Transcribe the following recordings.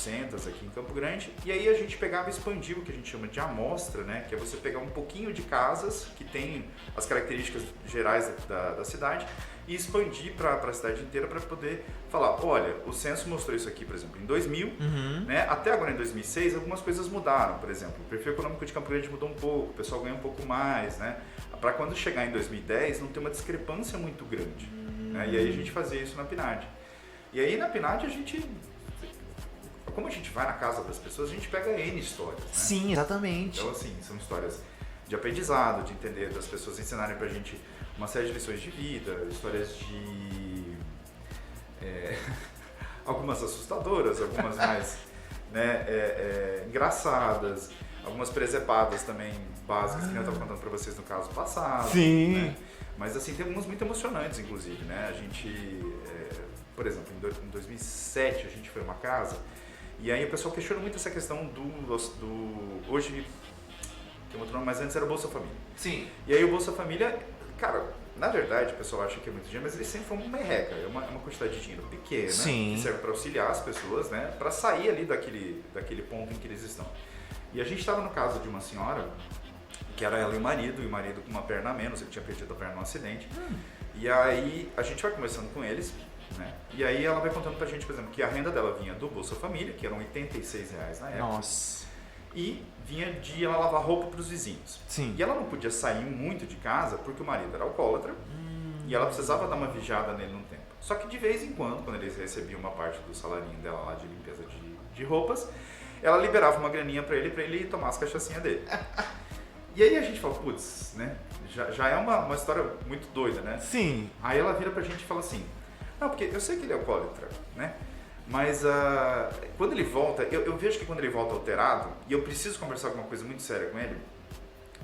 800 aqui em Campo Grande, e aí a gente pegava e expandia o que a gente chama de amostra, né? Que é você pegar um pouquinho de casas que tem as características gerais da cidade e expandir para a cidade inteira para poder falar, olha, o censo mostrou isso aqui, por exemplo, em 2000, né? Até agora em 2006 algumas coisas mudaram, por exemplo, o perfil econômico de Campo Grande mudou um pouco, o pessoal ganha um pouco mais, né? Para quando chegar em 2010 não ter uma discrepância muito grande, né? E aí a gente fazia isso na PNAD. E aí na PNAD a gente, como a gente vai na casa das pessoas, a gente pega N histórias, né? Sim, exatamente. Então assim, são histórias de aprendizado, de entender, das pessoas ensinarem pra gente uma série de lições de vida, histórias de... algumas assustadoras, algumas mais engraçadas, algumas presepadas também básicas, que eu estava contando pra vocês no caso passado. Sim. Né? Mas assim, tem algumas muito emocionantes, inclusive, né? A gente, por exemplo, em 2007 a gente foi a uma casa, e aí o pessoal questiona muito essa questão do hoje, tem outro nome, mas antes era o Bolsa Família. Sim. E aí o Bolsa Família, cara, na verdade o pessoal acha que é muito dinheiro, mas ele sempre foi uma merreca, é uma quantidade de dinheiro pequena, Sim. que serve para auxiliar as pessoas, né, para sair ali daquele ponto em que eles estão. E a gente estava no caso de uma senhora, que era ela e o marido com uma perna a menos, ele tinha perdido a perna num acidente, e aí a gente vai conversando com eles, né, e aí ela vai contando pra gente, por exemplo, que a renda dela vinha do Bolsa Família, que eram R$86 na época. Nossa. E vinha de ela lavar roupa para os vizinhos. Sim. E ela não podia sair muito de casa porque o marido era alcoólatra e ela precisava dar uma vigiada nele num tempo. Só que de vez em quando eles recebiam uma parte do salarinho dela lá de limpeza de roupas, ela liberava uma graninha para ele tomar as cachaçinhas dele. E aí a gente fala, putz, né? Já é uma história muito doida, né? Sim. Aí ela vira pra gente e fala assim, não, porque eu sei que ele é alcoólatra, né? Mas quando ele volta, eu vejo que quando ele volta alterado, e eu preciso conversar alguma coisa muito séria com ele,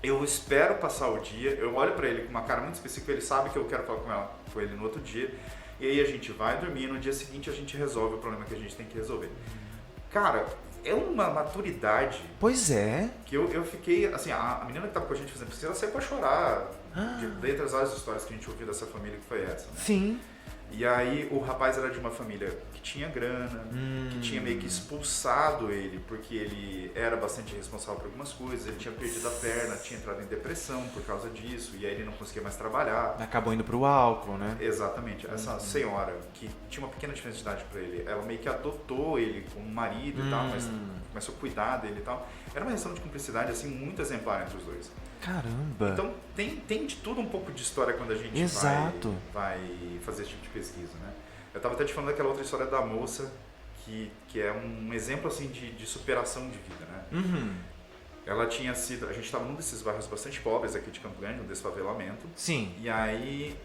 eu espero passar o dia, eu olho pra ele com uma cara muito específica, ele sabe que eu quero falar com ele no outro dia, e aí a gente vai dormir, no dia seguinte a gente resolve o problema que a gente tem que resolver. Cara, é uma maturidade. Pois é. Que eu fiquei, assim, a menina que tava com a gente fazendo pesquisa, ela saiu pra chorar, dentre as várias histórias que a gente ouviu dessa família que foi essa, né? Sim. E aí o rapaz era de uma família que tinha grana, que tinha meio que expulsado ele, porque ele era bastante responsável por algumas coisas, ele tinha perdido a perna, tinha entrado em depressão por causa disso, e aí ele não conseguia mais trabalhar. Acabou indo pro álcool, né? Exatamente. Essa senhora, que tinha uma pequena diferença de idade pra ele, ela meio que adotou ele como marido e tal, mas começou a cuidar dele e tal. Era uma relação de cumplicidade, assim, muito exemplar entre os dois. Caramba. Então tem de tudo um pouco de história quando a gente vai fazer esse tipo de pesquisa, né? Eu estava até te falando daquela outra história da moça que é um exemplo assim de superação de vida, né? Ela tinha sido, a gente estava num desses bairros bastante pobres aqui de Campo Grande, um desfavelamento. Sim. E aí,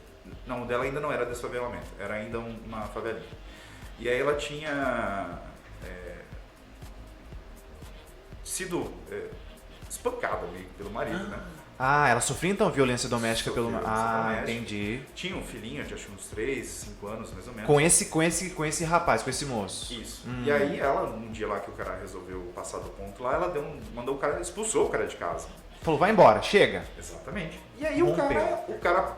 não, o dela ainda não era desfavelamento, era ainda uma favelinha. E aí ela tinha sido espancada pelo marido, né? Ah, ela sofria então violência doméstica pelo... doméstica. Entendi. Tinha um filhinho de acho uns 3, 5 anos mais ou menos. Com esse rapaz, com esse moço. Isso. E aí ela, um dia lá que o cara resolveu passar do ponto lá, ela mandou o cara, expulsou o cara de casa. Falou, vai embora, chega. Exatamente. E aí o cara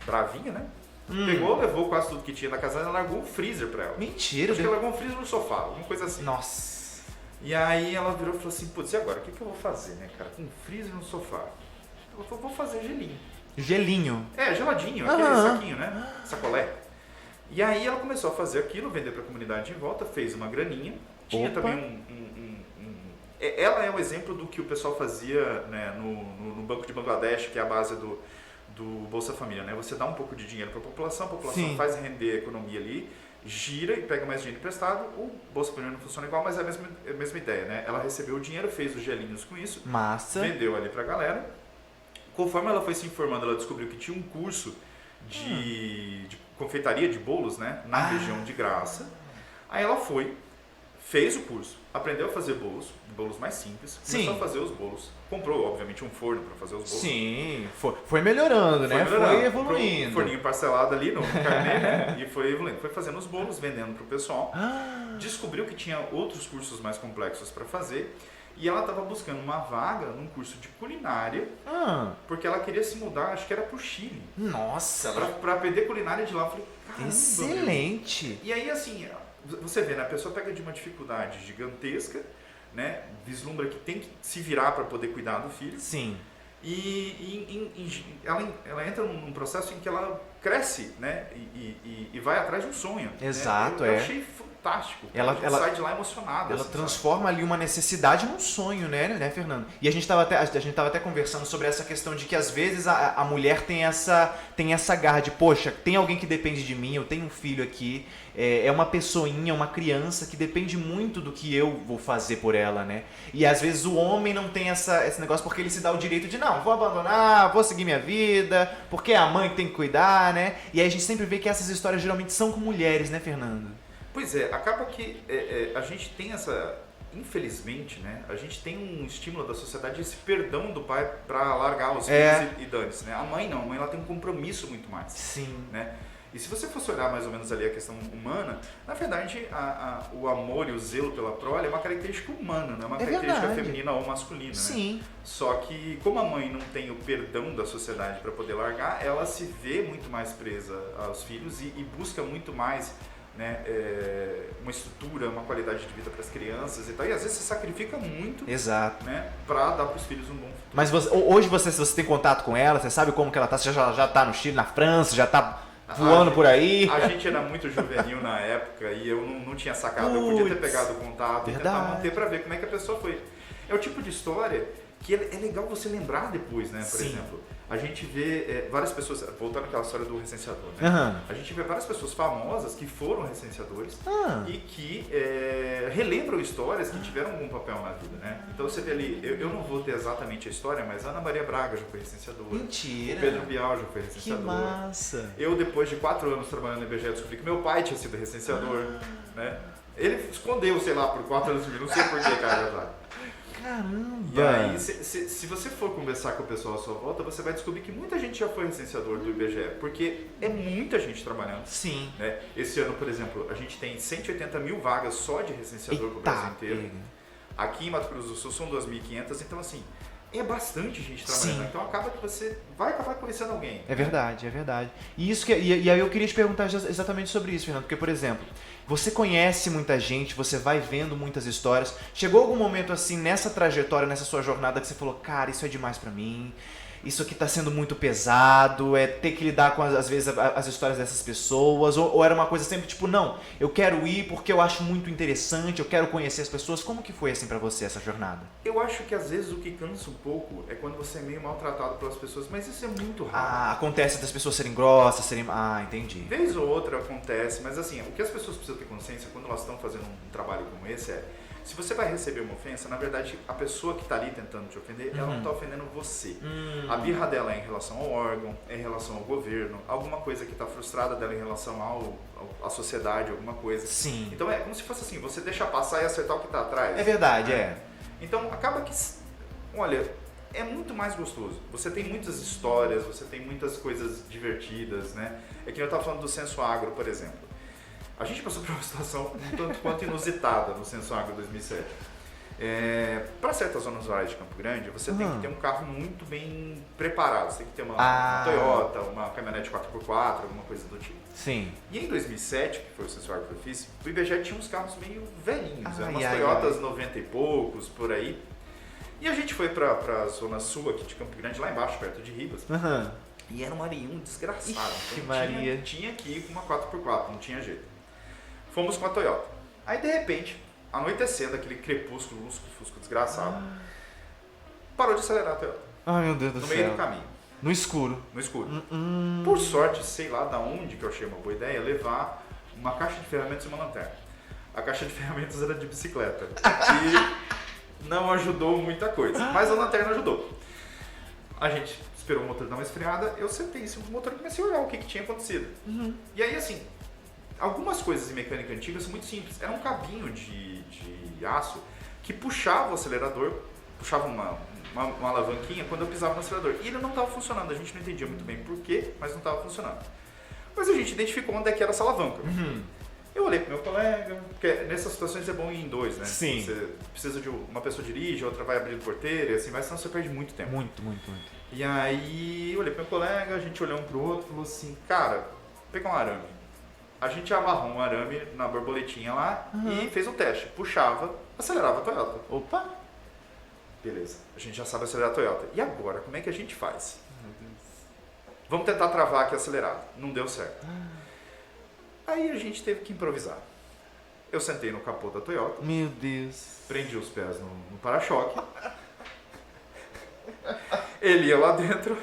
bravinho, né? Pegou, levou quase tudo que tinha na casa e largou um freezer pra ela. Mentira. Acho que ela largou um freezer no sofá, alguma coisa assim. Nossa. E aí ela virou e falou assim, putz, e agora? O que eu vou fazer, né, cara? Com um freezer no sofá. Ela falou, vou fazer gelinho. Gelinho? Geladinho, aquele saquinho, né? Sacolé. E aí ela começou a fazer aquilo, vender pra comunidade em volta, fez uma graninha. Tinha também ela é um exemplo do que o pessoal fazia, né, no Banco de Bangladesh, que é a base do Bolsa Família, né? Você dá um pouco de dinheiro para a população Sim. faz render a economia ali, gira e pega mais dinheiro emprestado. O Bolsa Família não funciona igual, mas é a mesma ideia, né? Ela recebeu o dinheiro, fez os gelinhos com isso, massa, vendeu ali pra galera. Conforme ela foi se informando, ela descobriu que tinha um curso de confeitaria de bolos, né, na região de Graça. Aí ela foi, fez o curso, aprendeu a fazer bolos mais simples, começou a fazer os bolos, comprou, obviamente, um forno para fazer os bolos. Sim, foi melhorando, né? Foi evoluindo. Um forninho parcelado ali no carnê, né? E foi evoluindo. Foi fazendo os bolos, vendendo pro pessoal. Descobriu que tinha outros cursos mais complexos para fazer. E ela estava buscando uma vaga num curso de culinária, porque ela queria se mudar, acho que era pro Chile. Nossa! Para aprender culinária de lá. Eu falei, caramba, excelente! Meu. E aí, assim, você vê, né? A pessoa pega de uma dificuldade gigantesca, né? Vislumbra que tem que se virar para poder cuidar do filho. Sim. E ela entra num processo em que ela cresce, né? E vai atrás de um sonho. Exato, né? Eu achei fantástico. Ela sai de lá emocionada. Ela assim, transforma ali uma necessidade num sonho, né, Fernando? E a gente tava até conversando sobre essa questão de que às vezes a mulher tem essa garra de, poxa, tem alguém que depende de mim, eu tenho um filho aqui, é uma pessoinha, uma criança que depende muito do que eu vou fazer por ela, né? E às vezes o homem não tem esse negócio porque ele se dá o direito de, não, vou abandonar, vou seguir minha vida, porque é a mãe que tem que cuidar, né? E aí a gente sempre vê que essas histórias geralmente são com mulheres, né, Fernando? Pois é, acaba que a gente tem essa, infelizmente, né, a gente tem um estímulo da sociedade, esse perdão do pai para largar os filhos e dane-se, né? A mãe não, a mãe ela tem um compromisso muito mais. Sim. Né? E se você fosse olhar mais ou menos ali a questão humana, na verdade o amor e o zelo pela prole é uma característica humana, não é uma característica feminina ou masculina. Sim. Né? Só que como a mãe não tem o perdão da sociedade para poder largar, ela se vê muito mais presa aos filhos e busca muito mais, né, uma estrutura, uma qualidade de vida para as crianças e tal. E às vezes você sacrifica muito, exato, né, para dar para os filhos um bom futuro. Mas hoje você tem contato com ela, você sabe como que ela tá? Você já tá no Chile, na França, já tá voando por aí? A gente era muito juvenil na época e eu não tinha sacado. Eu podia ter pegado o contato e tentar manter para ver como é que a pessoa foi. É o tipo de história que é legal você lembrar depois, né? Por exemplo, a gente vê várias pessoas, voltando àquela história do recenseador, né? A gente vê várias pessoas famosas que foram recenseadores e que relembram histórias que tiveram algum papel na vida, né? Então você vê ali, eu não vou ter exatamente a história, mas a Ana Maria Braga já foi recenseadora. Mentira! O Pedro Bial já foi recenseador. Que massa! Eu, depois de 4 anos trabalhando no IBGE, descobri que meu pai tinha sido recenseador, né? Ele escondeu, sei lá, por 4 anos de mim, não sei porquê, cara. Caramba! E aí, se você for conversar com o pessoal à sua volta, você vai descobrir que muita gente já foi recenseador do IBGE, porque é muita gente trabalhando. Sim. Né? Esse ano, por exemplo, a gente tem 180 mil vagas só de recenseador para o Brasil inteiro. Aqui em Mato Grosso do Sul são 2.500, então assim, é bastante gente trabalhando. Sim. Então acaba que você vai acabar conhecendo alguém. É verdade, é verdade. E aí eu queria te perguntar exatamente sobre isso, Fernando, porque, por exemplo, você conhece muita gente, você vai vendo muitas histórias. Chegou algum momento assim, nessa trajetória, nessa sua jornada, que você falou, cara, isso é demais pra mim, isso aqui tá sendo muito pesado, ter que lidar com, às vezes, as histórias dessas pessoas, ou era uma coisa sempre tipo, não, eu quero ir porque eu acho muito interessante, eu quero conhecer as pessoas. Como que foi assim pra você essa jornada? Eu acho que às vezes o que cansa um pouco é quando você é meio maltratado pelas pessoas, mas isso é muito raro. Ah, acontece das pessoas serem grossas, Ah, entendi. Vez ou outra acontece, mas assim, o que as pessoas precisam ter consciência quando elas estão fazendo um trabalho como esse se você vai receber uma ofensa, na verdade, a pessoa que está ali tentando te ofender, ela não está ofendendo você. A birra dela é em relação ao órgão, é em relação ao governo, alguma coisa que está frustrada dela em relação à sociedade, alguma coisa. Sim. Então é como se fosse assim, você deixa passar e acertar o que está atrás. É verdade, né? Então acaba que, olha, é muito mais gostoso. Você tem muitas histórias, você tem muitas coisas divertidas, né? É que eu estava falando do Censo Agro, por exemplo. A gente passou por uma situação um tanto quanto inusitada no Censo Agro 2007. Para certas zonas rurais de Campo Grande, você tem que ter um carro muito bem preparado. Você tem que ter uma Toyota, uma caminhonete 4x4, alguma coisa do tipo. Sim. E em 2007, que foi o Censo Agro que eu fiz, o IBGE tinha uns carros meio velhinhos. Eram umas Toyotas 90 e poucos, por aí. E a gente foi para a zona sul aqui de Campo Grande, lá embaixo, perto de Ribas. E era um Arium desgraçado. Então tinha que ir com uma 4x4, não tinha jeito. Fomos com a Toyota. Aí, de repente, anoitecendo, aquele crepúsculo, lusco-fusco desgraçado, parou de acelerar a Toyota. Ai, meu Deus do céu. No meio do caminho. No escuro. No escuro. Por sorte, sei lá da onde que eu achei uma boa ideia, levar uma caixa de ferramentas e uma lanterna. A caixa de ferramentas era de bicicleta. E não ajudou muita coisa. Mas a lanterna ajudou. A gente esperou o motor dar uma esfriada, eu sentei em cima do motor e comecei a olhar o que tinha acontecido. E aí, assim, algumas coisas em mecânica antiga são muito simples. Era um cabinho de aço que puxava o acelerador, puxava uma alavanquinha quando eu pisava no acelerador. E ele não estava funcionando, a gente não entendia muito bem por quê, mas não estava funcionando. Mas a gente identificou onde é que era essa alavanca. Eu olhei pro meu colega, porque nessas situações é bom ir em dois, né? Sim. Você precisa de uma pessoa dirige, outra vai abrindo porteira e assim vai, senão você perde muito tempo. Muito. E aí eu olhei pro meu colega, a gente olhou um pro outro e falou assim, cara, pegar um arame. A gente amarrou um arame na borboletinha lá e fez um teste. Puxava, acelerava a Toyota. Opa! Beleza, a gente já sabe acelerar a Toyota. E agora, como é que a gente faz? Vamos tentar travar aqui acelerado. Não deu certo. Aí a gente teve que improvisar. Eu sentei no capô da Toyota. Meu Deus. Prendi os pés no para-choque. Ele ia lá dentro.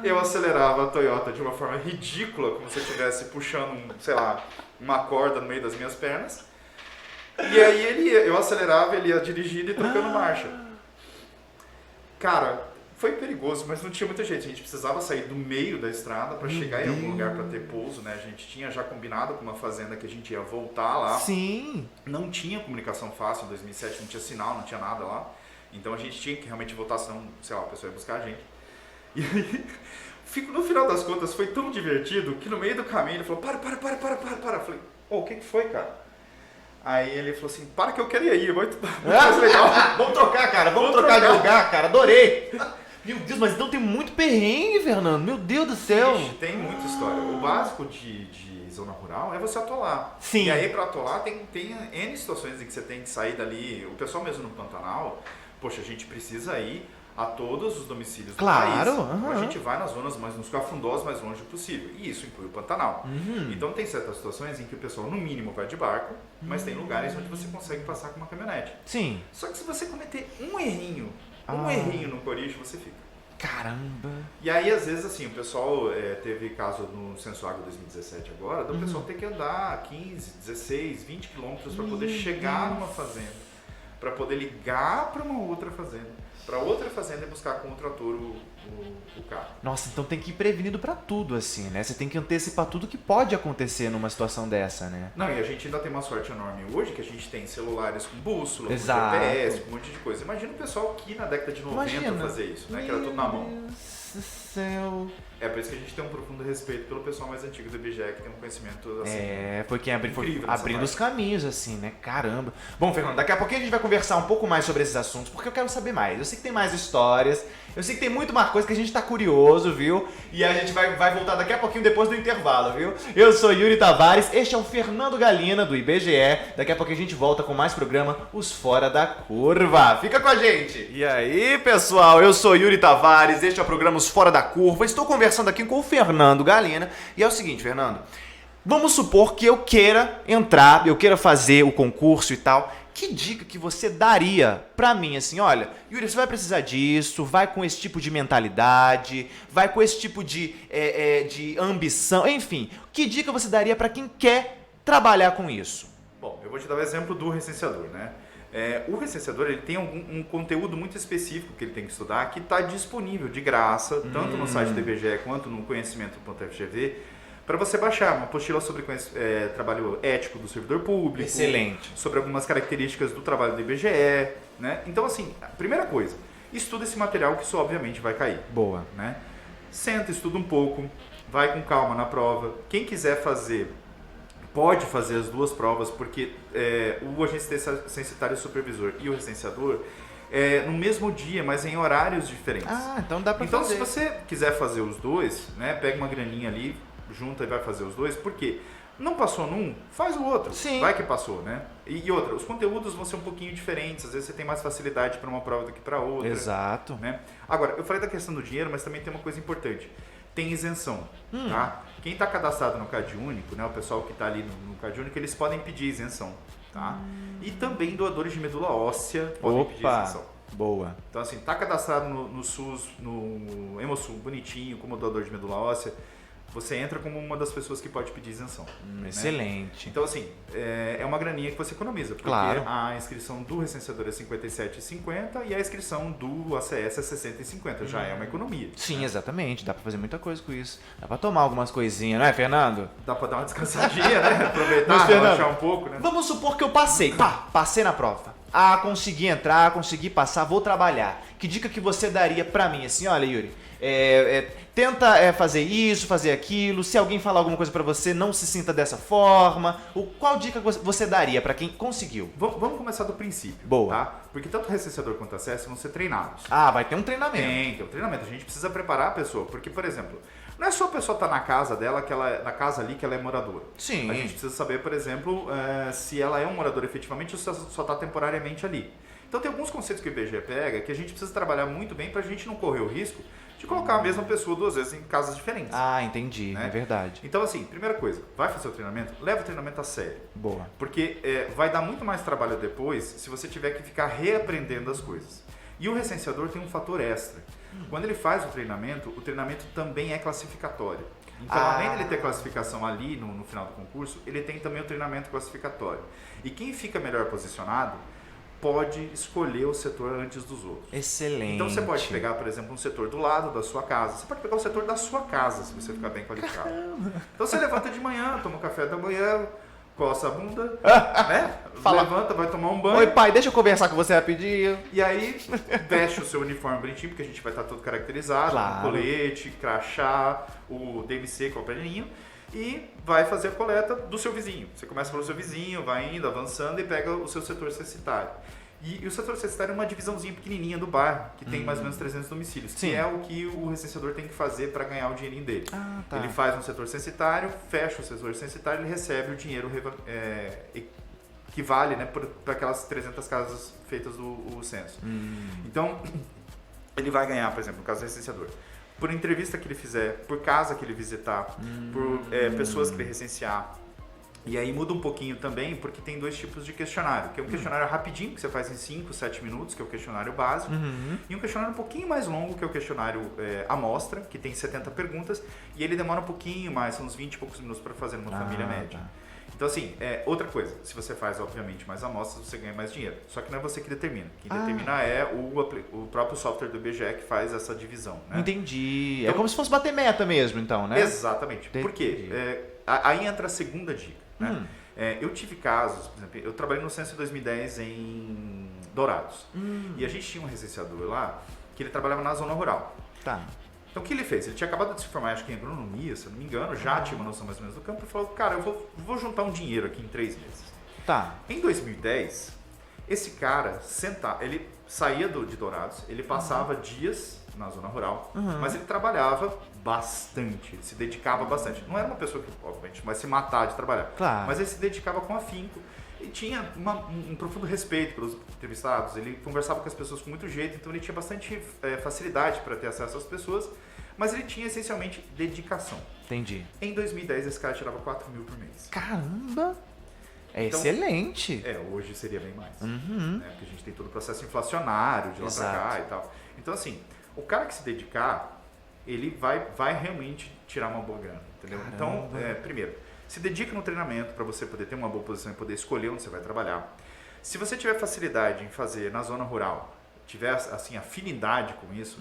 Eu acelerava a Toyota de uma forma ridícula, como se eu estivesse puxando, sei lá, uma corda no meio das minhas pernas. E aí eu acelerava, ele ia dirigindo e trocando marcha. Cara, foi perigoso, mas não tinha muita jeito. A gente precisava sair do meio da estrada para chegar em algum lugar para ter pouso, né? A gente tinha já combinado com uma fazenda que a gente ia voltar lá. Sim. Não tinha comunicação fácil em 2007, não tinha sinal, não tinha nada lá. Então a gente tinha que realmente voltar, senão, sei lá, a pessoa ia buscar a gente. E aí, no final das contas, foi tão divertido que no meio do caminho ele falou, para. Eu falei, o que foi, cara? Aí ele falou assim, para que eu queria ir, muito mais legal. Vamos trocar, cara, vamos trocar de lugar, cara, adorei. Meu Deus, mas então tem muito perrengue, Fernando, meu Deus do céu. Ixi, tem muita história. O básico de zona rural é você atolar. Sim. E aí para atolar tem N situações em que você tem que sair dali. O pessoal mesmo no Pantanal, poxa, a gente precisa ir a todos os domicílios do país. Então a gente vai nas zonas nos cafundós mais longe possível. E isso inclui o Pantanal. Então tem certas situações em que o pessoal no mínimo vai de barco, mas tem lugares onde você consegue passar com uma caminhonete. Sim. Só que se você cometer um errinho no coricho, você fica. Caramba. E aí, às vezes, assim, o pessoal teve caso no Censo Agro 2017 agora, do pessoal ter que andar 15, 16, 20 quilômetros para poder chegar numa fazenda, para poder ligar para uma outra fazenda, para outra fazenda e buscar com o trator o carro. Nossa, então tem que ir prevenido pra tudo, assim, né? Você tem que antecipar tudo que pode acontecer numa situação dessa, né? Não, e a gente ainda tem uma sorte enorme hoje, que a gente tem celulares com bússola, Exato. com GPS, com um monte de coisa. Imagina o pessoal que na década de 90 fazer isso, né? Que era tudo na mão. Meu Deus do céu. É por isso que a gente tem um profundo respeito pelo pessoal mais antigo do IBGE, que tem um conhecimento assim. Foi quem foi incrível abrindo os caminhos, assim, né? Caramba. Bom, Fernando, daqui a pouquinho a gente vai conversar um pouco mais sobre esses assuntos, porque eu quero saber mais. Eu sei que tem mais histórias, eu sei que tem muito mais coisa que a gente tá curioso, viu? E a gente vai voltar daqui a pouquinho depois do intervalo, viu? Eu sou Yuri Tavares, este é o Fernando Galina, do IBGE. Daqui a pouquinho a gente volta com mais programa Os Fora da Curva. Fica com a gente! E aí, pessoal, eu sou Yuri Tavares, este é o programa Os Fora da Curva. Estou conversando aqui com o Fernando Galina. E é o seguinte, Fernando, vamos supor que eu queira entrar, eu queira fazer o concurso e tal. Que dica que você daria pra mim, assim, olha, Yuri, você vai precisar disso, vai com esse tipo de mentalidade, vai com esse tipo de ambição, enfim. Que dica você daria pra quem quer trabalhar com isso? Bom, eu vou te dar o exemplo do recenseador, né? O recenseador ele tem um conteúdo muito específico que ele tem que estudar que está disponível de graça, tanto no site do IBGE quanto no conhecimento.fgv, para você baixar uma apostila sobre trabalho ético do servidor público. Excelente. Sobre algumas características do trabalho do IBGE, né? Então, assim, a primeira coisa, estuda esse material que isso obviamente vai cair. Boa. Né? Senta, estuda um pouco, vai com calma na prova. Quem quiser fazer, pode fazer as duas provas, porque o agente censitário supervisor e o recenseador no mesmo dia, mas em horários diferentes. Então dá para fazer. Então, se você quiser fazer os dois, né, pega uma graninha ali, junta e vai fazer os dois, porque não passou num, faz o outro. Sim. Vai que passou, né? E outra, os conteúdos vão ser um pouquinho diferentes, às vezes você tem mais facilidade para uma prova do que para outra. Exato. Né? Agora, eu falei da questão do dinheiro, mas também tem uma coisa importante. Tem isenção, tá? Quem está cadastrado no CadÚnico, né, o pessoal que está ali no CadÚnico, eles podem pedir isenção, tá? E também doadores de medula óssea podem pedir isenção. Boa. Então, assim, tá cadastrado no SUS, no Hemosul, bonitinho, como doador de medula óssea, você entra como uma das pessoas que pode pedir isenção. Né? Excelente. Então, assim, é uma graninha que você economiza, porque claro. A inscrição do recenseador é R$ 57,50 e a inscrição do ACS é R$ 60,50. Já é uma economia. Sim, né? Exatamente. Dá pra fazer muita coisa com isso. Dá pra tomar algumas coisinhas, não é, Fernando? Dá pra dar uma descansadinha, né? Aproveitar, relaxar um pouco, né? Vamos supor que eu passei. Passei na prova. Consegui entrar, consegui passar, vou trabalhar. Que dica que você daria pra mim? Assim, olha, Yuri, tenta fazer isso, fazer aquilo. Se alguém falar alguma coisa pra você, não se sinta dessa forma. Qual dica você daria pra quem conseguiu? Vamos começar do princípio. Boa. Tá? Porque tanto o recenseador quanto a ACS vão ser treinados. Vai ter um treinamento. Tem um treinamento. A gente precisa preparar a pessoa. Porque, por exemplo, Não é só a pessoa estar na casa dela, na casa ali que ela é moradora. Sim. A gente precisa saber, por exemplo, se ela é um morador efetivamente ou se ela só está temporariamente ali. Então tem alguns conceitos que o IBGE pega que a gente precisa trabalhar muito bem para a gente não correr o risco de colocar a mesma pessoa 2 vezes em casas diferentes. Ah, entendi. Né? É verdade. Então assim, primeira coisa, vai fazer o treinamento, leva o treinamento a sério. Boa. Porque vai dar muito mais trabalho depois se você tiver que ficar reaprendendo as coisas. E o recenseador tem um fator extra. Quando ele faz o treinamento também é classificatório. Então, além dele ter classificação ali no final do concurso, ele tem também o treinamento classificatório. E quem fica melhor posicionado pode escolher o setor antes dos outros. Excelente. Então você pode pegar, por exemplo, um setor do lado da sua casa. Você pode pegar o setor da sua casa, se você ficar bem qualificado. Então você levanta de manhã, toma um café da manhã, coça a bunda, né? Levanta, vai tomar um banho. Oi, pai, deixa eu conversar com você rapidinho. E aí veste o seu uniforme bonitinho, porque a gente vai estar todo caracterizado, Claro. com colete, crachá, o DMC, que é o perninho, e vai fazer a coleta do seu vizinho. Você começa pelo seu vizinho, vai indo, avançando e pega o seu setor censitário. E o setor censitário é uma divisãozinha pequenininha do bairro, que tem mais ou menos 300 domicílios, Sim. que é o que o recenseador tem que fazer para ganhar o dinheirinho dele. Ah, tá. Ele faz um setor censitário, fecha o setor censitário, ele recebe o dinheiro que vale, né, para aquelas 300 casas feitas do censo. Então, ele vai ganhar, por exemplo, no caso do recenseador, por entrevista que ele fizer, por casa que ele visitar, por pessoas que ele recensear. E aí muda um pouquinho também, porque tem 2 tipos de questionário, que é um questionário rapidinho, que você faz em 5, 7 minutos, que é o questionário básico, e um questionário um pouquinho mais longo, que é o questionário amostra, que tem 70 perguntas, e ele demora um pouquinho mais, são uns 20 e poucos minutos para fazer numa família média. Tá. Então assim, outra coisa, se você faz obviamente mais amostras, você ganha mais dinheiro. Só que não é você que determina. Quem determina é o próprio software do IBGE que faz essa divisão. Né? Entendi. Então, é como se fosse bater meta mesmo, então, né? Exatamente. Por quê? Aí entra a segunda dica. Né? Eu tive casos, por exemplo, eu trabalhei no censo em 2010 em Dourados. E a gente tinha um recenseador lá que ele trabalhava na zona rural. Tá. Então o que ele fez? Ele tinha acabado de se formar, acho que em agronomia, se eu não me engano, já tinha uma noção mais ou menos do campo e falou, cara, eu vou juntar um dinheiro aqui em 3 meses. Tá. Em 2010, esse cara ele saía de Dourados, ele passava dias na zona rural, mas ele trabalhava bastante, ele se dedicava bastante. Não era uma pessoa que, obviamente, vai se matar de trabalhar, Claro. mas ele se dedicava com afinco e tinha um profundo respeito pelos entrevistados, ele conversava com as pessoas com muito jeito, então ele tinha bastante facilidade para ter acesso às pessoas, mas ele tinha essencialmente dedicação. Entendi. Em 2010, esse cara tirava 4 mil por mês. Caramba! É Então, excelente. Hoje seria bem mais. Uhum. Né? Porque a gente tem todo o processo inflacionário de lá pra cá e tal. Então, assim, o cara que se dedicar, ele vai realmente tirar uma boa grana, entendeu? Caramba. Então, primeiro, se dedica no treinamento para você poder ter uma boa posição e poder escolher onde você vai trabalhar. Se você tiver facilidade em fazer na zona rural, tiver assim afinidade com isso,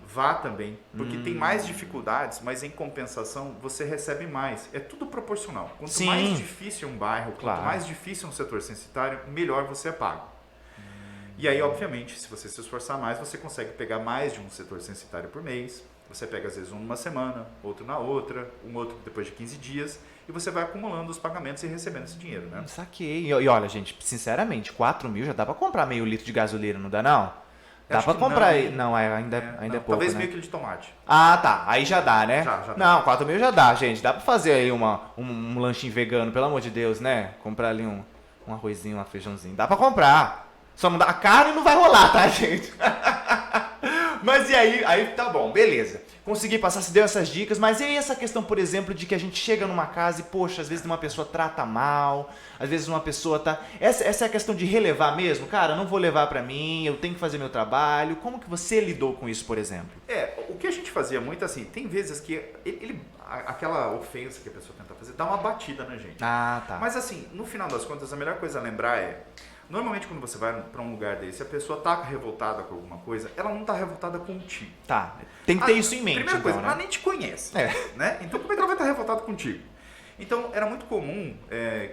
vá também, porque tem mais dificuldades, mas em compensação você recebe mais. É tudo proporcional. Quanto Sim. mais difícil um bairro, Claro. quanto mais difícil um setor censitário, melhor você é pago. E aí, obviamente, se você se esforçar mais, você consegue pegar mais de um setor censitário por mês. Você pega às vezes um numa semana, outro na outra, um outro depois de 15 dias, e você vai acumulando os pagamentos e recebendo esse dinheiro, né? Saquei. E olha, gente, sinceramente, 4 mil já dá pra comprar meio litro de gasolina, não dá não? Dá Acho pra que comprar não, aí. Não, ainda é pouco, talvez né? meio quilo de tomate. Ah, tá. Aí já dá, né? Já dá. Não, 4 mil já dá, gente. Dá pra fazer aí um lanchinho vegano, pelo amor de Deus, né? Comprar ali um arrozinho, um feijãozinho. Dá pra comprar. Só não dá a carne não vai rolar, tá, gente? Mas e aí tá bom, beleza. Consegui passar, se deu essas dicas, mas e aí essa questão, por exemplo, de que a gente chega numa casa e, poxa, às vezes uma pessoa trata mal, às vezes uma pessoa tá... Essa é a questão de relevar mesmo? Cara, não vou levar pra mim, eu tenho que fazer meu trabalho. Como que você lidou com isso, por exemplo? O que a gente fazia muito assim, tem vezes que aquela ofensa que a pessoa tenta fazer dá uma batida na gente. Ah, tá. Mas assim, no final das contas, a melhor coisa a lembrar normalmente quando você vai pra um lugar desse, a pessoa tá revoltada com alguma coisa, ela não tá revoltada contigo. Tá, tem que ter isso em mente, Primeira coisa, então, ela né? nem te conhece, É. né? Então como é que ela vai estar revoltada contigo? Então era muito comum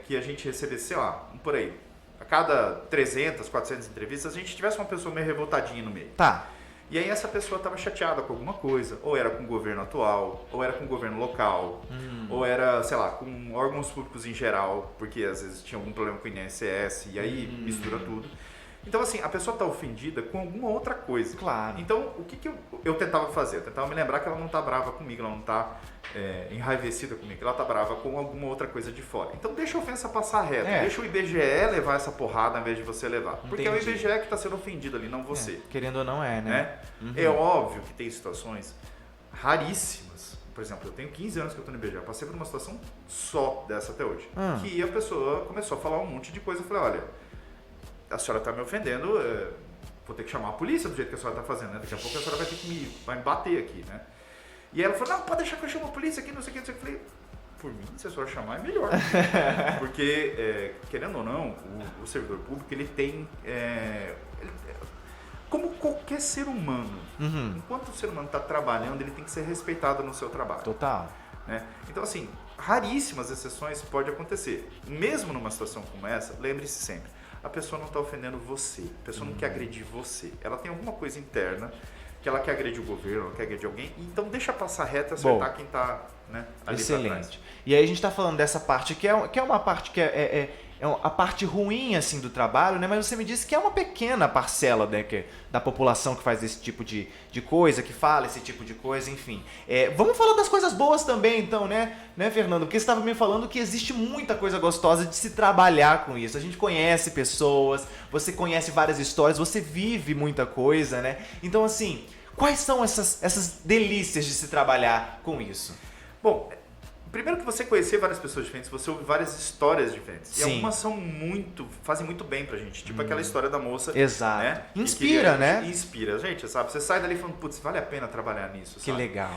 que a gente recebesse, sei lá, por aí, a cada 300, 400 entrevistas, a gente tivesse uma pessoa meio revoltadinha no meio. Tá. E aí essa pessoa estava chateada com alguma coisa, ou era com o governo atual, ou era com o governo local, ou era, sei lá, com órgãos públicos em geral, porque às vezes tinha algum problema com o INSS, e aí mistura tudo. Então, assim, a pessoa está ofendida com alguma outra coisa. Claro. Então, o que eu tentava fazer? Eu tentava me lembrar que ela não está brava comigo, ela não está enraivecida comigo, ela está brava com alguma outra coisa de fora. Então, deixa a ofensa passar reto. Deixa o IBGE levar essa porrada ao invés de você levar. Porque é o IBGE que está sendo ofendido ali, não você. Querendo ou não né? Uhum. É óbvio que tem situações raríssimas. Por exemplo, eu tenho 15 anos que eu estou no IBGE, eu passei por uma situação só dessa até hoje. Que a pessoa começou a falar um monte de coisa. Eu falei, olha, a senhora está me ofendendo, vou ter que chamar a polícia do jeito que a senhora está fazendo, né? Daqui a pouco a senhora vai ter que vai me bater aqui, né? E ela falou, não, pode deixar que eu chamo a polícia aqui, não sei o que, não sei o que. Eu falei, por mim, se a senhora chamar é melhor. Porque, querendo ou não, o servidor público, ele tem... como qualquer ser humano, enquanto o ser humano está trabalhando, ele tem que ser respeitado no seu trabalho. Total. Né? Então, assim, raríssimas exceções pode acontecer. Mesmo numa situação como essa, lembre-se sempre, a pessoa não está ofendendo você, a pessoa não quer agredir você. Ela tem alguma coisa interna que ela quer agredir o governo, ela quer agredir alguém, então deixa passar reto e acertar quem está ali excelente. Trás. E aí a gente está falando dessa parte que é uma parte que é a parte ruim assim do trabalho, né? Mas você me disse que é uma pequena parcela, né, da população que faz esse tipo de coisa, que fala esse tipo de coisa, enfim. Vamos falar das coisas boas também, então, né, Fernando? Porque você estava me falando que existe muita coisa gostosa de se trabalhar com isso. A gente conhece pessoas, você conhece várias histórias, você vive muita coisa, né? Então, assim, quais são essas delícias de se trabalhar com isso? Bom, primeiro que você conhecer várias pessoas diferentes, você ouve várias histórias diferentes. Sim. E algumas fazem muito bem pra gente. Tipo aquela história da moça. Exato. Né? Inspira, né? Inspira. Gente, sabe? Você sai dali falando, putz, vale a pena trabalhar nisso. Que sabe? legal.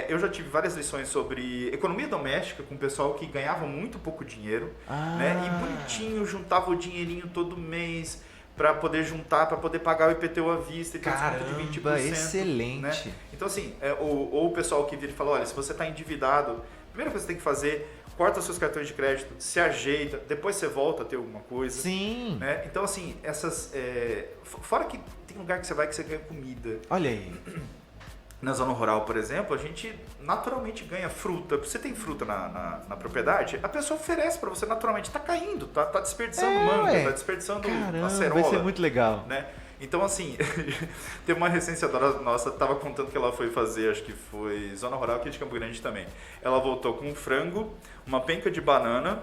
Eu já tive várias lições sobre economia doméstica com pessoal que ganhava muito pouco dinheiro. Né? E bonitinho, juntava o dinheirinho todo mês para poder juntar, para poder pagar o IPTU à vista e ter desconto de 20%. Excelente. Né? Então, assim, ou o pessoal que vira e fala, olha, se você está endividado, a primeira coisa que você tem que fazer, corta seus cartões de crédito, se ajeita, depois você volta a ter alguma coisa. Sim. Né? Então, assim, fora que tem lugar que você vai que você ganha comida. Olha aí. Na zona rural, por exemplo, a gente naturalmente ganha fruta. Você tem fruta na propriedade, a pessoa oferece para você naturalmente. Tá caindo, tá desperdiçando manga, tá desperdiçando acerola. Vai ser muito legal. Né? Então, assim, tem uma recenseadora nossa, tava contando que ela foi fazer, acho que foi zona rural aqui de Campo Grande também. Ela voltou com um frango, uma penca de banana,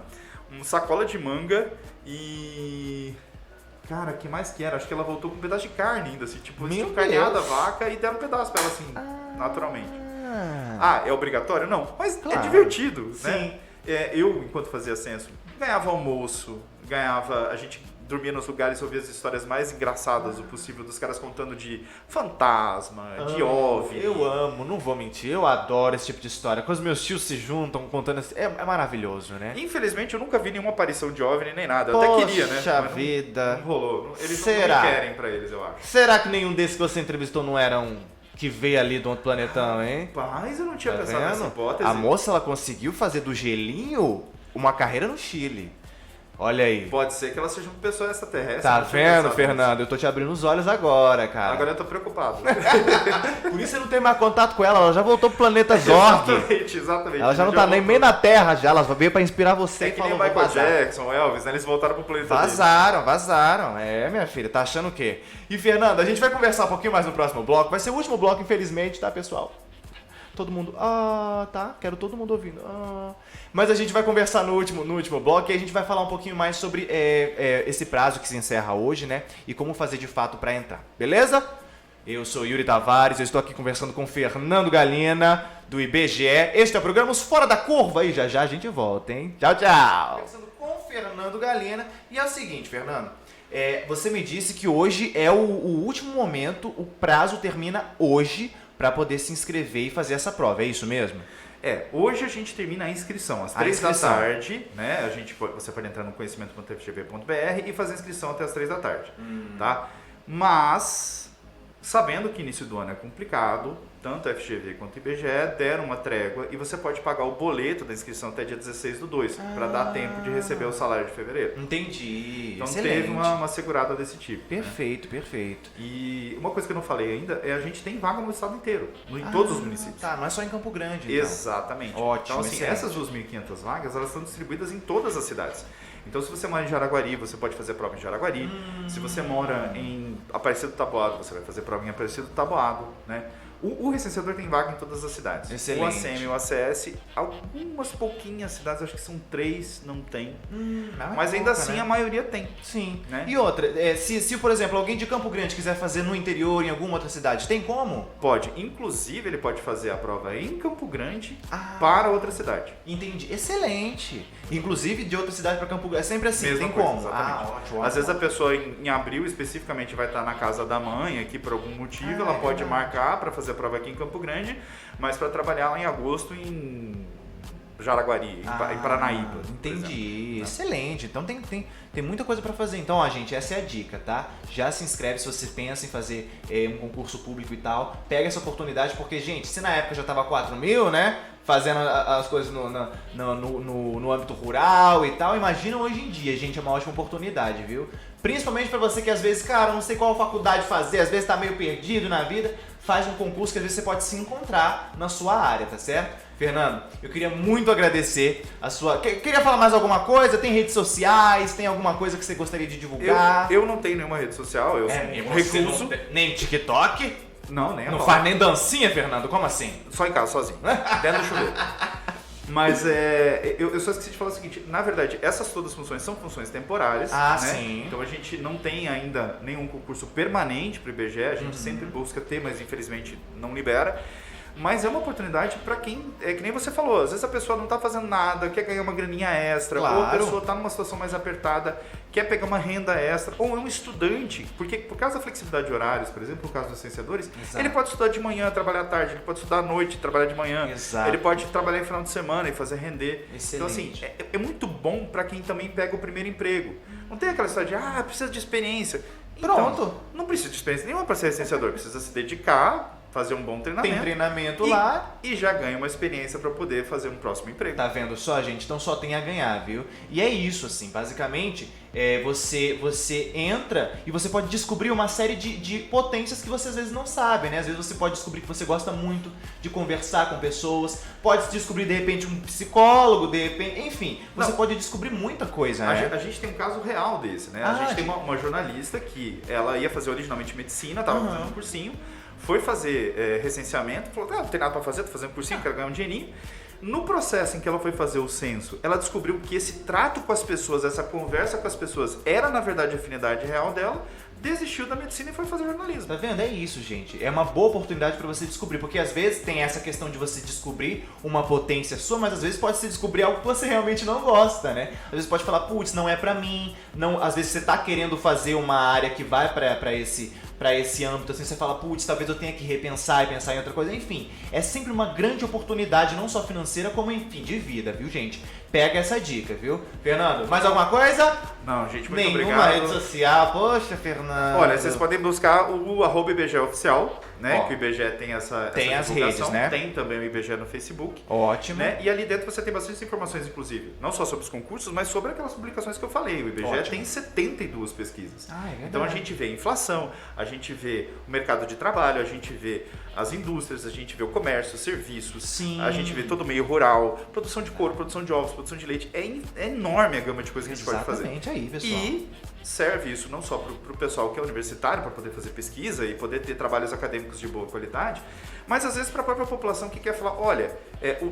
uma sacola de manga e... Cara, o que mais que era? Acho que ela voltou com um pedaço de carne ainda, assim, tipo, eles tinham carneado a vaca e deram um pedaço pra ela, assim, naturalmente. É obrigatório? Não, mas claro. É divertido, né? Eu, enquanto fazia censo, ganhava almoço, a gente dormia nos lugares e ouvia as histórias mais engraçadas do possível, dos caras contando de fantasma, de OVNI. Eu amo, não vou mentir, eu adoro esse tipo de história. Quando os meus tios se juntam contando assim, é maravilhoso, né? Infelizmente eu nunca vi nenhuma aparição de OVNI nem nada, eu até queria, né? Poxa vida. Não rolou, eles Será? não querem pra eles, eu acho. Será que nenhum desses que você entrevistou não era um que veio ali do outro planetão, hein? Mas eu não tinha pensado nessa hipótese. A moça, ela conseguiu fazer do gelinho uma carreira no Chile. Olha aí. Pode ser que ela seja uma pessoa extraterrestre. Tá vendo, Fernando? Eu tô te abrindo os olhos agora, cara. Agora eu tô preocupado. Por isso você não tem mais contato com ela já voltou pro planeta Zorg. Exatamente. Ela já não tá nem na Terra já, ela veio pra inspirar você. É que nem o Michael Jackson, o Elvis, né? Eles voltaram pro planeta Vazaram. Minha filha, tá achando o quê? E, Fernando, a gente vai conversar um pouquinho mais no próximo bloco. Vai ser o último bloco, infelizmente, tá, pessoal? Todo mundo, tá, quero todo mundo ouvindo. Mas a gente vai conversar no último bloco e a gente vai falar um pouquinho mais sobre esse prazo que se encerra hoje, né? E como fazer de fato para entrar, beleza? Eu sou Yuri Tavares, eu estou aqui conversando com Fernando Galina, do IBGE. Este é o programa Os Fora da Curva e já a gente volta, hein? Tchau, tchau! Conversando com Fernando Galina. E é o seguinte, Fernando, você me disse que hoje é o último momento, o prazo termina hoje para poder se inscrever e fazer essa prova, é isso mesmo? Hoje a gente termina a inscrição às 3 da tarde, né? Você pode entrar no conhecimento.fgv.br e fazer a inscrição até às 3 da tarde, tá? Mas, sabendo que início do ano é complicado, tanto a FGV quanto o IBGE deram uma trégua e você pode pagar o boleto da inscrição até dia 16/2, para dar tempo de receber o salário de fevereiro. Entendi. Então excelente. Teve uma segurada desse tipo. Perfeito, né? Perfeito. E uma coisa que eu não falei ainda a gente tem vaga no estado inteiro, em todos os municípios. Tá, não é só em Campo Grande. Então. Exatamente. Ótimo, então, assim, essas 2.500 vagas, elas estão distribuídas em todas as cidades. Então, se você mora em Jaraguari, você pode fazer prova em Jaraguari. Se você mora em Aparecido do Taboado, você vai fazer prova em Aparecido do Taboado, né? O recenseador tem vaga em todas as cidades. Excelente. O ACM e o ACS, algumas pouquinhas cidades, acho que são 3, não tem. Mas ainda assim, né? A maioria tem. Sim. Né? E outra, se, por exemplo, alguém de Campo Grande quiser fazer no interior, em alguma outra cidade, tem como? Pode. Inclusive, ele pode fazer a prova em Campo Grande para outra cidade. Entendi. Excelente. Inclusive, de outra cidade para Campo Grande. É sempre assim, Mesma tem coisa, como? exatamente. Ótimo. Às vezes a pessoa em abril especificamente vai estar na casa da mãe aqui por algum motivo, ela pode marcar para fazer a prova aqui em Campo Grande, mas para trabalhar lá em agosto em Jaraguari, em Paranaíba. Entendi. Excelente. Então tem muita coisa para fazer. Então, ó, gente, essa é a dica, tá? Já se inscreve se você pensa em fazer um concurso público e tal. Pega essa oportunidade, porque, gente, se na época já tava 4.000, né? Fazendo as coisas no âmbito rural e tal, imagina hoje em dia, gente, é uma ótima oportunidade, viu? Principalmente pra você que às vezes, cara, não sei qual faculdade fazer, às vezes tá meio perdido na vida, faz um concurso que às vezes você pode se encontrar na sua área, tá certo? Fernando, eu queria muito agradecer a sua... Queria falar mais alguma coisa? Tem redes sociais? Tem alguma coisa que você gostaria de divulgar? Eu não tenho nenhuma rede social, eu recuso. Nem TikTok? Não, nem Não faz nem dancinha, Fernando? Como assim? Só em casa, sozinho. Dentro do chuveiro. Mas eu só esqueci de falar o seguinte, na verdade, essas todas as funções são funções temporárias. Ah, né? sim. Então a gente não tem ainda nenhum concurso permanente para o IBGE, a gente sempre busca ter, mas infelizmente não libera. Mas é uma oportunidade para quem, que nem você falou, às vezes a pessoa não está fazendo nada, quer ganhar uma graninha extra, claro. Ou a pessoa está numa situação mais apertada, quer pegar uma renda extra, ou é um estudante, porque por causa da flexibilidade de horários, por exemplo, no caso dos licenciadores, ele pode estudar de manhã, trabalhar à tarde, ele pode estudar à noite, trabalhar de manhã, ele pode trabalhar em final de semana e fazer render. Excelente. Então assim, é muito bom para quem também pega o primeiro emprego. Não tem aquela história de, precisa de experiência. Pronto. Então, não precisa de experiência nenhuma para ser licenciador, precisa se dedicar, fazer um bom treinamento. Tem treinamento lá. E já ganha uma experiência para poder fazer um próximo emprego. Tá vendo só, gente? Então só tem a ganhar, viu? E é isso, assim, basicamente, você entra e você pode descobrir uma série de potências que você às vezes não sabe, né? Às vezes você pode descobrir que você gosta muito de conversar com pessoas, pode descobrir de repente um psicólogo, de repente, enfim, você pode descobrir muita coisa, né? A gente tem um caso real desse, né? A gente tem uma jornalista que ela ia fazer originalmente medicina, tava fazendo um cursinho, foi fazer recenseamento, falou, não tem nada para fazer, tô fazendo cursinho, quero ganhar um dinheirinho. No processo em que ela foi fazer o censo, ela descobriu que esse trato com as pessoas, essa conversa com as pessoas, era na verdade a afinidade real dela, desistiu da medicina e foi fazer jornalismo. Tá vendo? É isso, gente. É uma boa oportunidade para você descobrir, porque às vezes tem essa questão de você descobrir uma potência sua, mas às vezes pode se descobrir algo que você realmente não gosta, né? Às vezes pode falar, putz, não é pra mim, não, às vezes você tá querendo fazer uma área que vai pra esse âmbito, assim, você fala, putz, talvez eu tenha que repensar e pensar em outra coisa, enfim, é sempre uma grande oportunidade, não só financeira, como, enfim, de vida, viu, gente? Pega essa dica, viu? Fernando, mais alguma coisa? Não, gente, muito obrigado. Nenhuma rede social, poxa, Fernando. Olha, vocês podem buscar o @IBGE oficial, né? Que o IBGE tem essa as divulgação. redes, né? Tem também o IBGE no Facebook. Ótimo. Né? E ali dentro você tem bastante informações, inclusive, não só sobre os concursos, mas sobre aquelas publicações que eu falei. O IBGE tem 72 pesquisas. É verdade. Então a gente vê inflação, a gente vê o mercado de trabalho, a gente vê as indústrias, a gente vê o comércio, serviços, Sim. a gente vê todo o meio rural, produção de couro, produção de ovos, produção de leite. É enorme a gama de coisas que a gente pode fazer. Exatamente aí, pessoal. E serve isso não só para o pessoal que é universitário, para poder fazer pesquisa e poder ter trabalhos acadêmicos de boa qualidade, mas às vezes para a própria população que quer falar, olha,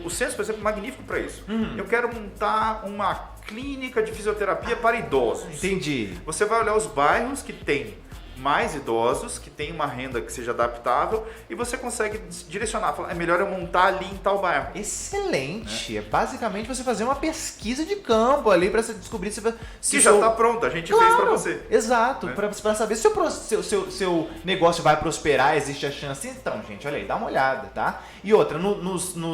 o censo, por exemplo, é magnífico para isso. Eu quero montar uma clínica de fisioterapia para idosos. Entendi. Você vai olhar os bairros que tem mais idosos, que tem uma renda que seja adaptável, e você consegue direcionar, falar, é melhor eu montar ali em tal bairro. Excelente. É basicamente você fazer uma pesquisa de campo ali para você descobrir se que já está pronto, a gente fez para você. Exato, né? Para saber se o seu negócio vai prosperar, existe a chance. Então, gente, olha aí, dá uma olhada, tá? E outra,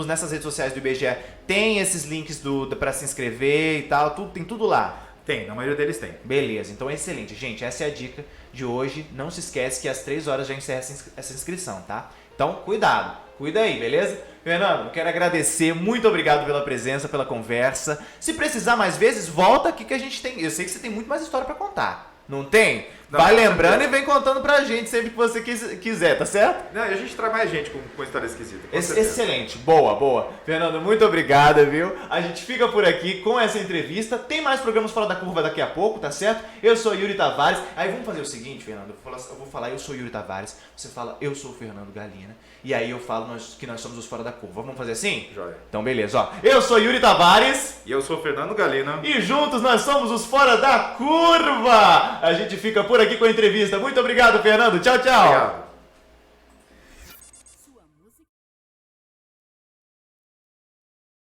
nessas redes sociais do IBGE, tem esses links para se inscrever e tal, tem tudo lá. Tem, na maioria deles tem. Beleza, então excelente. Gente, essa é a dica de hoje. Não se esquece que às 3 horas já encerra essa inscrição, tá? Então, cuida aí, beleza? Fernando, quero agradecer, muito obrigado pela presença, pela conversa. Se precisar mais vezes, volta aqui que a gente tem... Eu sei que você tem muito mais história pra contar, não tem? Não, vai com lembrando certeza. e vem contando pra gente sempre que você quiser, tá certo? Não, e a gente traz mais gente com história esquisita. Com certeza. Excelente, boa. Fernando, muito obrigado, viu? A gente fica por aqui com essa entrevista. Tem mais programas Fora da Curva daqui a pouco, tá certo? Eu sou Yuri Tavares. Aí vamos fazer o seguinte, Fernando. Eu vou falar eu sou Yuri Tavares. Você fala eu sou o Fernando Galina. E aí eu falo que nós somos os Fora da Curva. Vamos fazer assim? Joia. Então beleza, ó. Eu sou Yuri Tavares. E eu sou o Fernando Galina. E juntos nós somos os Fora da Curva. A gente fica por aqui com a entrevista. Muito obrigado, Fernando. Tchau, tchau. Obrigado.